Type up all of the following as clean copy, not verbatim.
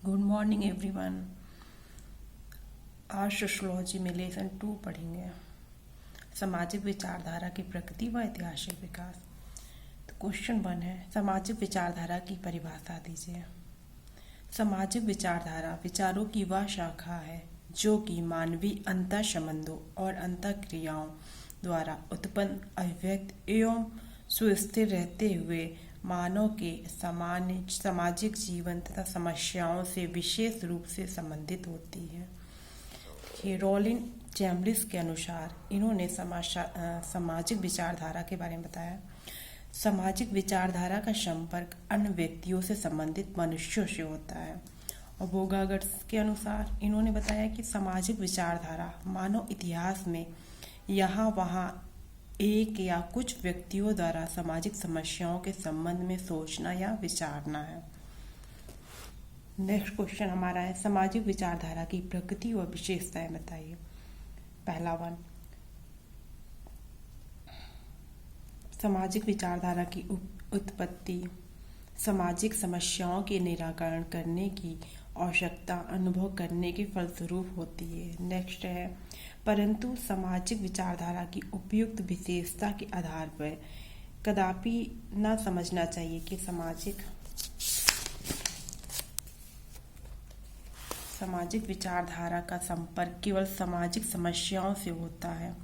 Good morning everyone. आज sociology में lesson 2 पढ़ेंगे, सामाजिक विचारधारा की प्रकृति व ऐतिहासिक विकास। तो क्वेश्चन 1 है, सामाजिक विचारधारा की परिभाषा दीजिए। सामाजिक विचारधारा विचारों की वह शाखा है जो कि मानवीय अंतर संबंधों और अंतर क्रियाओं द्वारा उत्पन्न अभिव्यक्त एवं सुस्थिर रहते हुए मानव के सामान्य सामाजिक जीवन तथा समस्याओं से विशेष रूप से संबंधित होती है। ये रॉलिन चैम्बलिस के अनुसार इन्होंने सामाजिक विचारधारा के बारे में बताया। सामाजिक विचारधारा का संपर्क अन्य व्यक्तियों से संबंधित मनुष्यों से होता है। और बोगागट्स के अनुसार इन्होंने बताया कि सामाजिक विचारधारा मानव इतिहास में यहाँ वहाँ एक या कुछ व्यक्तियों द्वारा सामाजिक समस्याओं के संबंध में सोचना या विचारना है। नेक्स्ट क्वेश्चन हमारा है, सामाजिक विचारधारा की प्रकृति व विशेषताएं बताइए। पहला 1, सामाजिक विचारधारा की उत्पत्ति सामाजिक समस्याओं के निराकरण करने की आवश्यकता अनुभव करने के फलस्वरूप होती है। नेक्स्ट है, परंतु सामाजिक विचारधारा की उपयुक्त विशेषता के आधार पर कदापि न समझना चाहिए कि सामाजिक विचारधारा का संपर्क केवल सामाजिक समस्याओं से होता है।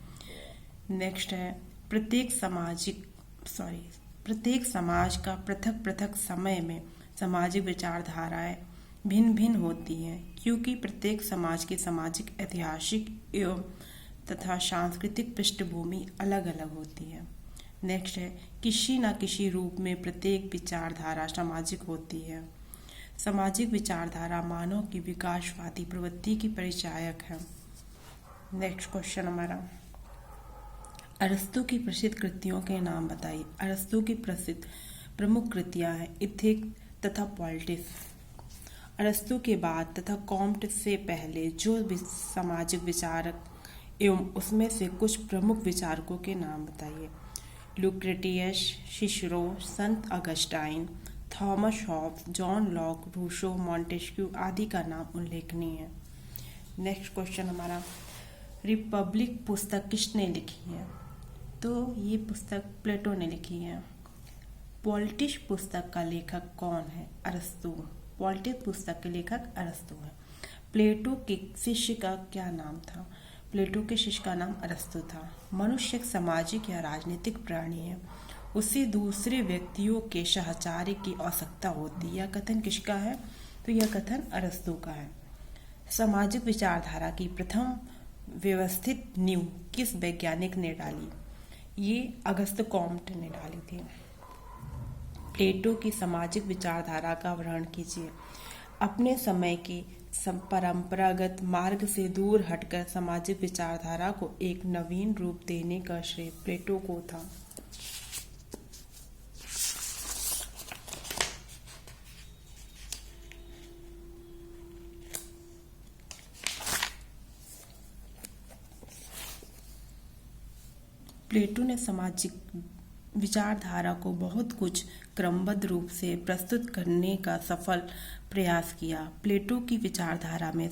नेक्स्ट है, प्रत्येक समाज का पृथक पृथक समय में सामाजिक विचारधाराएं भिन्न भिन्न होती हैं, क्योंकि प्रत्येक समाज की सामाजिक ऐतिहासिक एवं तथा सांस्कृतिक पृष्ठभूमि अलग अलग होती है। नेक्स्ट है, किसी न किसी रूप में प्रत्येक विचारधारा सामाजिक होती है। सामाजिक विचारधारा मानव की विकासवादी प्रवृत्ति की परिचायक है। नेक्स्ट क्वेश्चन हमारा, अरस्तू की प्रसिद्ध कृतियों के नाम बताइए। अरस्तू की प्रसिद्ध प्रमुख कृतियां हैं इथिक्स तथा पॉलिटिक्स। अरस्तू के बाद तथा कॉम्ट से पहले जो सामाजिक विचारक एवं उसमें से कुछ प्रमुख विचारकों के नाम बताइए। लुक्रेटियस, सिसरो, संत Augustine, Thomas Hobbes, John Locke, Rousseau, Montesquieu आदि का नाम उल्लेखनीय है। नेक्स्ट क्वेश्चन हमारा, रिपब्लिक पुस्तक किसने लिखी है? तो ये पुस्तक प्लेटो ने लिखी है। पॉलिटिक्स पुस्तक का लेखक कौन है? अरस्तू। पॉलिटिक्स पुस्तक के लेखक अरस्तू है। प्लेटो के शिष्य का क्या नाम था? प्लेटो के शिष्य का नाम अरस्तू था। मनुष्य एक सामाजिक या राजनीतिक प्राणी है, उसे दूसरे व्यक्तियों के सहचार्य की आवश्यकता होती है। यह कथन किसका है? तो यह कथन अरस्तू का है। सामाजिक विचारधारा की प्रथम व्यवस्थित नींव किस वैज्ञानिक ने डाली? ये अगस्त कॉम्ट ने डाली थी। प्लेटो की सामाजिक विचारधारा का वर्णन कीजिए। अपने समय की परंपरागत मार्ग से दूर हटकर सामाजिक विचारधारा को एक नवीन रूप देने का श्रेय प्लेटो को था। प्लेटो ने सामाजिक विचारधारा को बहुत कुछ क्रमबद्ध रूप से प्रस्तुत करने का सफल प्रयास किया। प्लेटो की विचारधारा में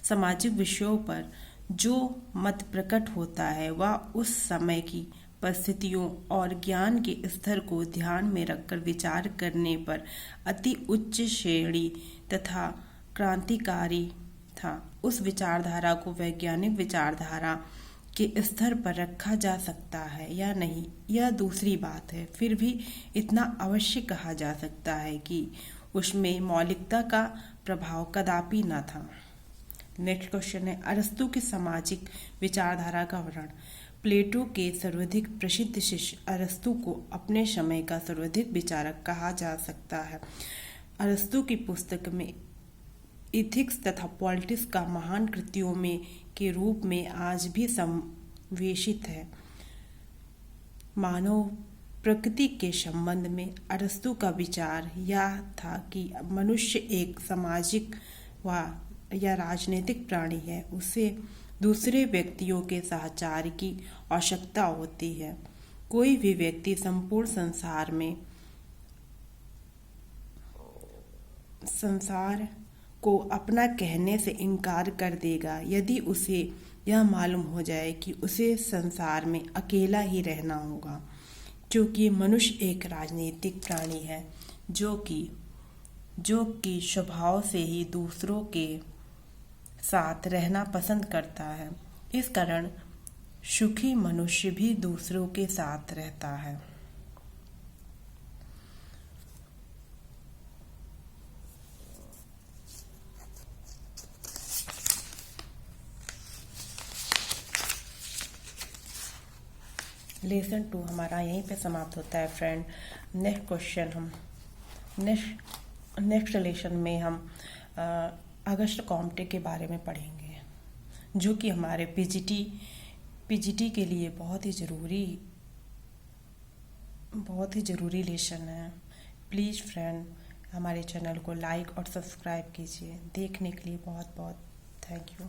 सामाजिक विषयों पर जो मत प्रकट होता है वह उस समय की परिस्थितियों और ज्ञान के स्तर को ध्यान में रखकर विचार करने पर अति उच्च श्रेणी तथा क्रांतिकारी था। उस विचारधारा को वैज्ञानिक विचारधारा के स्तर पर रखा जा सकता है या नहीं, यह दूसरी बात है। फिर भी इतना अवश्य कहा जा सकता है कि उसमें मौलिकता का प्रभाव कदापि न था। नेक्स्ट क्वेश्चन है, अरस्तू की सामाजिक विचारधारा का वर्णन। प्लेटो के सर्वाधिक प्रसिद्ध शिष्य अरस्तू को अपने समय का सर्वाधिक विचारक कहा जा सकता है। अरस्तू की पुस्तक में इथिक्स तथा पॉलिटिक्स का महान कृतियों में के रूप में आज भी संवेशित है। मानव प्रकृति के संबंध में अरस्तू का विचार यह था कि मनुष्य एक सामाजिक या राजनीतिक प्राणी है, उसे दूसरे व्यक्तियों के सहचार की आवश्यकता होती है। कोई भी व्यक्ति संपूर्ण संसार में संसार को अपना कहने से इनकार कर देगा यदि उसे यह मालूम हो जाए कि उसे संसार में अकेला ही रहना होगा, क्योंकि मनुष्य एक राजनीतिक प्राणी है जो कि स्वभाव से ही दूसरों के साथ रहना पसंद करता है। इस कारण सुखी मनुष्य भी दूसरों के साथ रहता है। लेसन 2 हमारा यहीं पे समाप्त होता है फ्रेंड। नेक्स्ट क्वेश्चन हम नेक्स्ट लेसन में हम अगस्ट कॉम्टे के बारे में पढ़ेंगे, जो कि हमारे पीजीटी के लिए बहुत ही ज़रूरी लेसन है। प्लीज़ फ्रेंड हमारे चैनल को लाइक और सब्सक्राइब कीजिए। देखने के लिए बहुत बहुत थैंक यू।